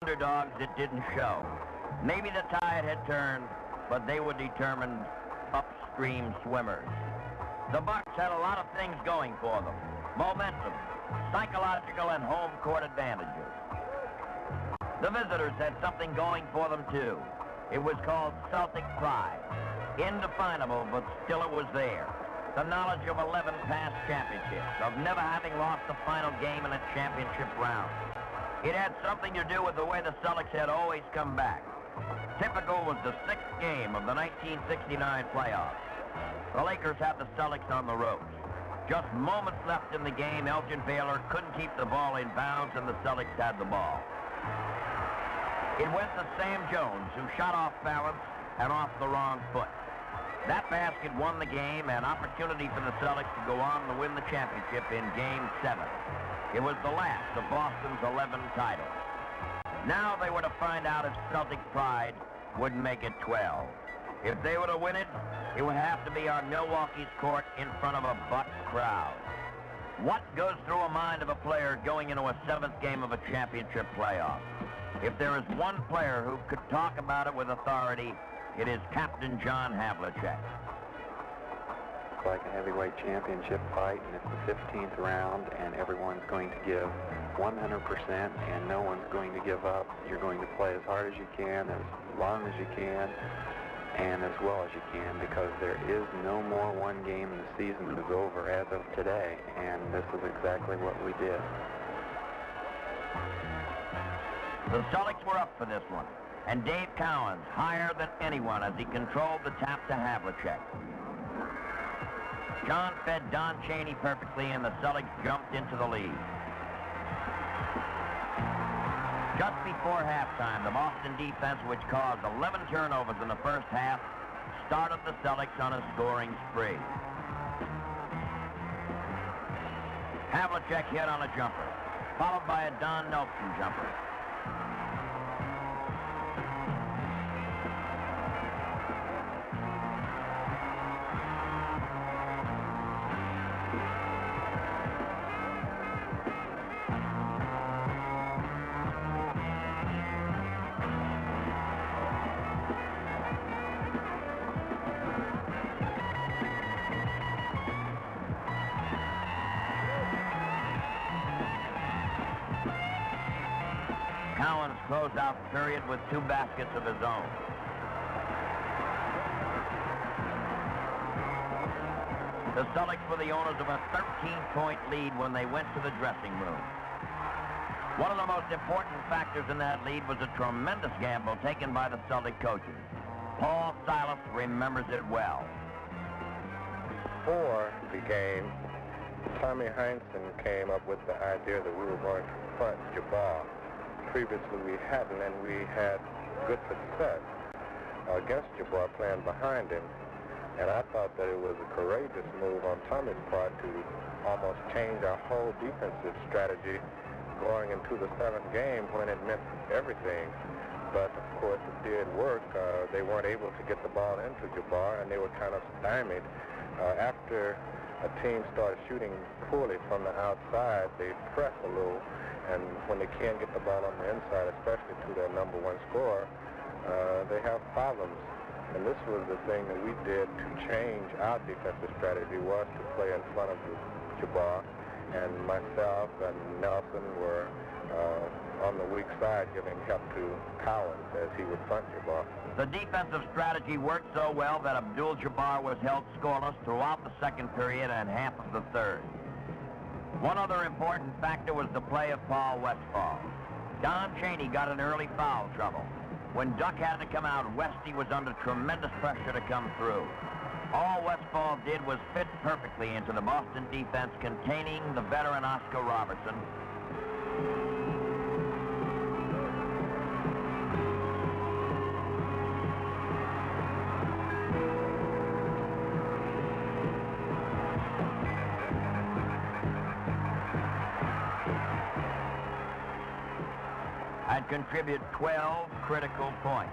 underdogs, it didn't show. Maybe the tide had turned, but they were determined upstream swimmers. The Bucks had a lot of things going for them. Momentum, psychological and home court advantages. The visitors had something going for them too. It was called Celtic pride. Indefinable, but still it was there. The knowledge of 11 past championships, of never having lost the final game in a championship round. It had something to do with the way the Celtics had always come back. Typical was the 6th game of the 1969 playoffs. The Lakers had the Celtics on the ropes. Just moments left in the game, Elgin Baylor couldn't keep the ball in bounds, and the Celtics had the ball. It went to Sam Jones, who shot off balance and off the wrong foot. That basket won the game, an opportunity for the Celtics to go on to win the championship in Game 7. It was the last of Boston's 11 titles. Now they were to find out if Celtic pride would make it 12. If they were to win it, it would have to be on Milwaukee's court in front of a Bucks crowd. What goes through a mind of a player going into a 7th game of a championship playoff? If there is one player who could talk about it with authority, it is Captain John Havlicek. It's like a heavyweight championship fight, and it's the 15th round, and everyone's going to give 100%, and no one's going to give up. You're going to play as hard as you can, as long as you can, and as well as you can, because there is no more one game in the season that is over as of today, and this is exactly what we did. The Celtics were up for this one, and Dave Cowens higher than anyone as he controlled the tap to Havlicek. John fed Don Chaney perfectly, and the Celtics jumped into the lead. Just before halftime, the Boston defense, which caused 11 turnovers in the first half, started the Celtics on a scoring spree. Havlicek hit on a jumper, followed by a Don Nelson jumper. Cowens closed out the period with 2 baskets of his own. The Celtics were the owners of a 13-point lead when they went to the dressing room. One of the most important factors in that lead was a tremendous gamble taken by the Celtic coaches. Paul Silas remembers it well. Before the game, Tommy Heinsohn came up with the idea that we were going to front Jabbar. Previously we hadn't, and we had good success against Jabbar playing behind him. And I thought that it was a courageous move on Tommy's part to almost change our whole defensive strategy going into the 7th game when it meant everything. But of course it did work. They weren't able to get the ball into Jabbar, and they were kind of stymied. After a team started shooting poorly from the outside, they press a little. And when they can't get the ball on the inside, especially to their number 1 scorer, they have problems. And this was the thing that we did to change our defensive strategy, was to play in front of Jabbar. And myself and Nelson were on the weak side, giving help to Cowens as he would front Jabbar. The defensive strategy worked so well that Abdul-Jabbar was held scoreless throughout the 2nd period and half of the 3rd. One other important factor was the play of Paul Westphal. Don Chaney got in early foul trouble. When Duck had to come out, Westy was under tremendous pressure to come through. All Westphal did was fit perfectly into the Boston defense containing the veteran Oscar Robertson. And contribute 12 critical points.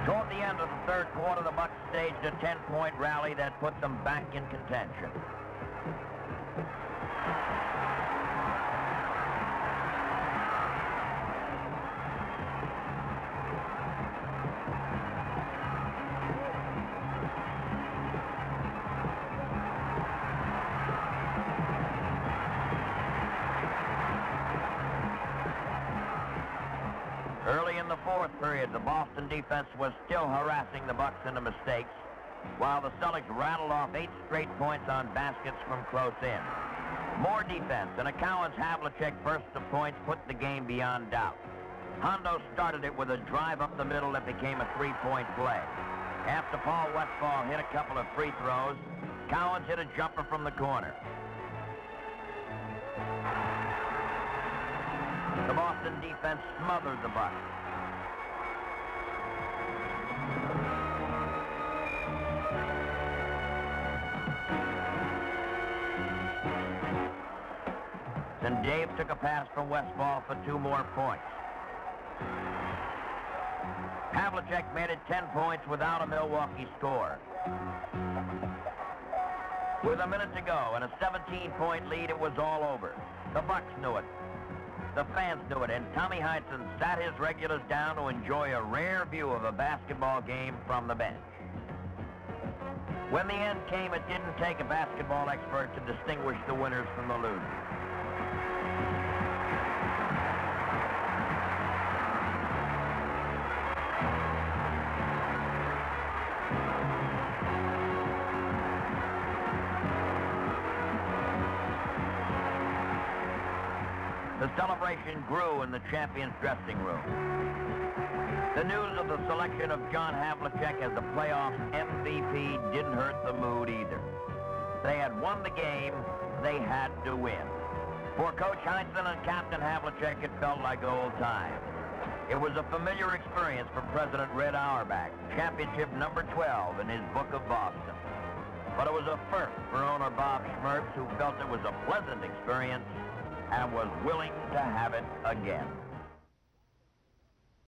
Toward the end of the 3rd quarter, the Bucks staged a 10-point rally that put them back in contention. the fourth period, the Boston defense was still harassing the Bucks into mistakes, while the Celtics rattled off 8 straight points on baskets from close in. More defense and a Cowens Havlicek burst of points put the game beyond doubt. Hondo started it with a drive up the middle that became a 3-point play. After Paul Westphal hit a couple of free throws, Cowens hit a jumper from the corner. The Boston defense smothered the Bucks. Then Dave took a pass from Westphal for 2 more points. Havlicek made it 10 points without a Milwaukee score. With a minute to go and a 17-point lead, it was all over. The Bucks knew it. The fans knew it, and Tommy Heinsohn sat his regulars down to enjoy a rare view of a basketball game from the bench. When the end came, it didn't take a basketball expert to distinguish the winners from the losers. The celebration grew in the champions' dressing room. The news of the selection of John Havlicek as the playoffs MVP didn't hurt the mood either. They had won the game. They had to win. For Coach Heinsohn and Captain Havlicek, it felt like old times. It was a familiar experience for President Red Auerbach, championship number 12 in his book of Boston. But it was a first for owner Bob Schmertz, who felt it was a pleasant experience and was willing to have it again.